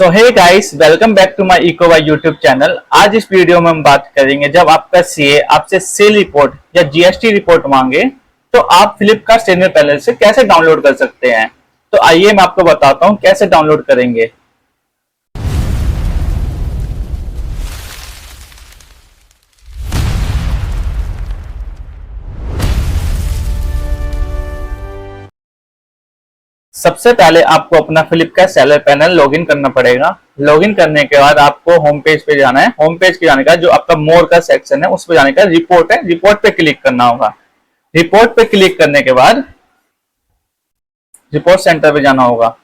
So hey guys, welcome back to my Ecoy YouTube channel. आज इस video में हम बात करेंगे, जब आपका सीए आपसे सेल रिपोर्ट या जीएसटी रिपोर्ट मांगे तो आप फ्लिपकार्ट सेल पैनल से कैसे डाउनलोड कर सकते हैं। तो आइए मैं आपको बताता हूं कैसे डाउनलोड करेंगे। सबसे पहले आपको अपना फ्लिपकार्ट सेलर पैनल लॉगिन करना पड़ेगा। लॉगिन करने के बाद आपको होम पेज पे जाना है। होम पेज पे जाने का जो आपका मोर का सेक्शन है उस पे जाने का रिपोर्ट है, रिपोर्ट पे क्लिक करना होगा। रिपोर्ट पे क्लिक करने के बाद रिपोर्ट सेंटर पे जाना होगा।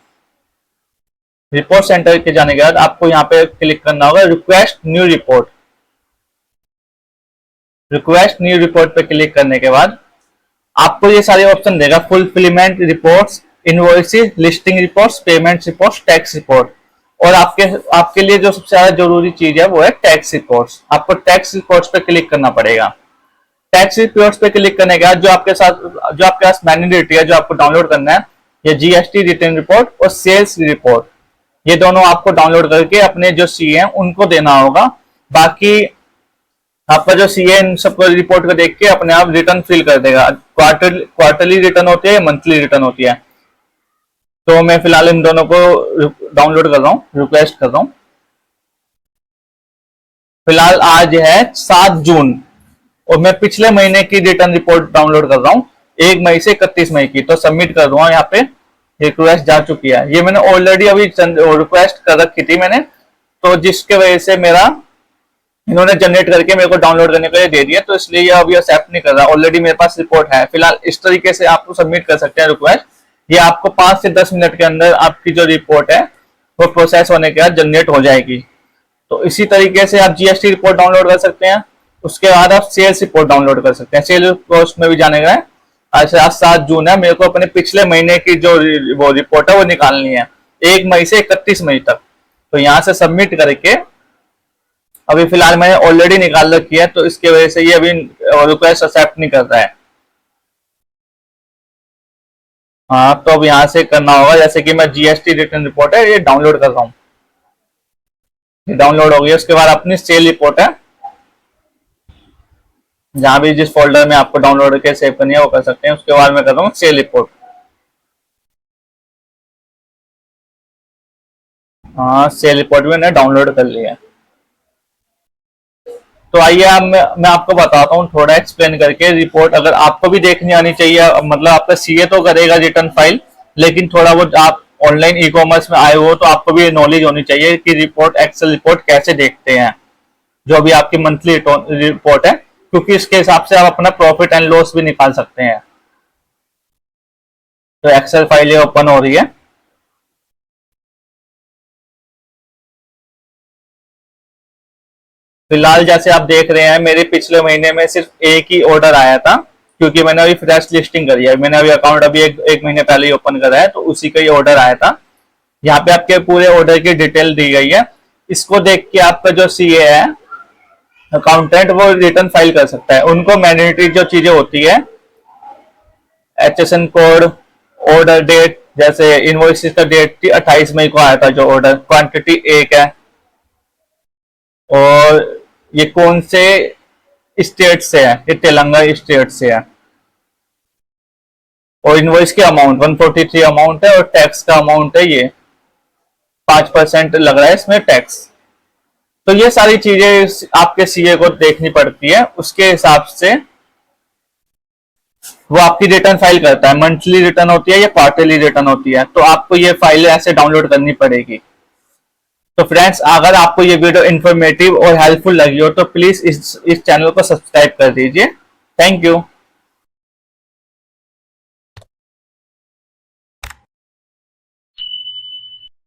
रिपोर्ट सेंटर के जाने के बाद आपको यहाँ पे क्लिक करना होगा request new report. Request new report पे क्लिक करने के बाद आपको ये सारे ऑप्शन देगा, fulfilment reports, invoices, listing reports, payment reports, tax report. और आपके लिए जो सबसे ज्यादा जरूरी चीज है वो है टैक्स रिपोर्ट्स। आपको टैक्स रिपोर्ट्स पे क्लिक करना पड़ेगा। टैक्स रिपोर्ट्स पे क्लिक करने के बाद जो आपके पास मैंडेटरी है, जो आपको डाउनलोड करना है, ये जीएसटी रिटर्न रिपोर्ट और सेल्स रिपोर्ट, ये दोनों आपको डाउनलोड करके अपने जो सीए हैं उनको देना होगा। बाकी आपका जो सीए इन सबको रिपोर्ट को देख के अपने आप रिटर्न फिल कर देगा। क्वार्टरली रिटर्न होती है, मंथली रिटर्न होती है। तो मैं फिलहाल इन दोनों को डाउनलोड कर रहा हूँ, रिक्वेस्ट कर रहा हूँ। फिलहाल आज है 7 जून और मैं पिछले महीने की रिटर्न रिपोर्ट डाउनलोड कर रहा हूँ, 1 मई से 31 मई की। तो सबमिट कर दूंगा। यहाँ पे रिक्वेस्ट जा चुकी है। ये मैंने ऑलरेडी अभी रिक्वेस्ट कर रखी थी मैंने, तो जिसके वजह से मेरा इन्होंने जनरेट करके मेरे को डाउनलोड करने के लिए दे दिया, तो इसलिए ये अभी एक्सेप्ट नहीं कर रहा। ऑलरेडी मेरे पास रिपोर्ट है। फिलहाल इस तरीके से आप सबमिट कर सकते हैं रिक्वेस्ट। ये आपको 5 से 10 मिनट के अंदर आपकी जो रिपोर्ट है वो प्रोसेस होने के बाद जनरेट हो जाएगी। तो इसी तरीके से आप जीएसटी रिपोर्ट डाउनलोड कर सकते हैं। उसके बाद आप सेल्स रिपोर्ट डाउनलोड कर सकते हैं। सेल्स रिपोर्ट में भी जाने का है। आज 7 जून है, मेरे को अपने पिछले महीने की जो वो रिपोर्ट है वो निकालनी है, 1 मई से 31 मई तक। तो यहाँ से सबमिट करके अभी फिलहाल मैंने ऑलरेडी निकाल रखी है, तो इसके वजह से ये अभी रिक्वेस्ट एक्सेप्ट नहीं कर रहा है। हाँ, तो अब यहाँ से करना होगा, जैसे कि मैं जीएसटी रिटर्न रिपोर्ट है ये डाउनलोड कर रहा हूँ। ये डाउनलोड हो गई। उसके बाद अपनी सेल रिपोर्ट है, जहां भी जिस फोल्डर में आपको डाउनलोड करके सेव करनी है वो कर सकते हैं। उसके बाद मैं कर रहा हूँ सेल रिपोर्ट। हाँ, सेल रिपोर्ट भी मैंने डाउनलोड कर लिया है। तो आइए अब मैं आपको बताता हूँ थोड़ा एक्सप्लेन करके। रिपोर्ट अगर आपको भी देखनी आनी चाहिए, मतलब आपका सीए तो करेगा रिटर्न फाइल, लेकिन थोड़ा बहुत आप ऑनलाइन ई कॉमर्स में आए हो तो आपको भी नॉलेज होनी चाहिए कि रिपोर्ट, एक्सेल रिपोर्ट कैसे देखते हैं, जो भी आपकी मंथली रिपोर्ट है, क्योंकि इसके हिसाब से आप अपना प्रॉफिट एंड लॉस भी निकाल सकते हैं। तो एक्सेल फाइल ये ओपन हो रही है। फिलहाल जैसे आप देख रहे हैं, मेरे पिछले महीने में सिर्फ एक ही ऑर्डर आया था, क्योंकि मैंने अभी फ्रेश लिस्टिंग करी है। मैंने अभी अकाउंट अभी एक महीने पहले ही ओपन करा है, तो उसी का ही ऑर्डर आया था। यहाँ पे आपके पूरे ऑर्डर की डिटेल दी गई है। इसको देख के आपका जो सीए है, अकाउंटेंट, वो रिटर्न फाइल कर सकता है। उनको मैंडेटरी जो चीजें होती है, एचएसएन कोड, ऑर्डर डेट, जैसे इनवॉइस का डेट थी 28 मई को आया था जो ऑर्डर, क्वांटिटी 1 है, और ये कौन से स्टेट से है, ये तेलंगाना स्टेट से है। और इनवॉइस की अमाउंट 143 अमाउंट है, और टैक्स का अमाउंट है ये 5% लग रहा है इसमें टैक्स। तो ये सारी चीजें आपके सीए को देखनी पड़ती है। उसके हिसाब से वो आपकी रिटर्न फाइल करता है। मंथली रिटर्न होती है या क्वार्टरली रिटर्न होती है, तो आपको ये फाइल ऐसे डाउनलोड करनी पड़ेगी। तो फ्रेंड्स, अगर आपको ये वीडियो इन्फॉर्मेटिव और हेल्पफुल लगी हो तो प्लीज इस चैनल को सब्सक्राइब कर दीजिए। Thank you.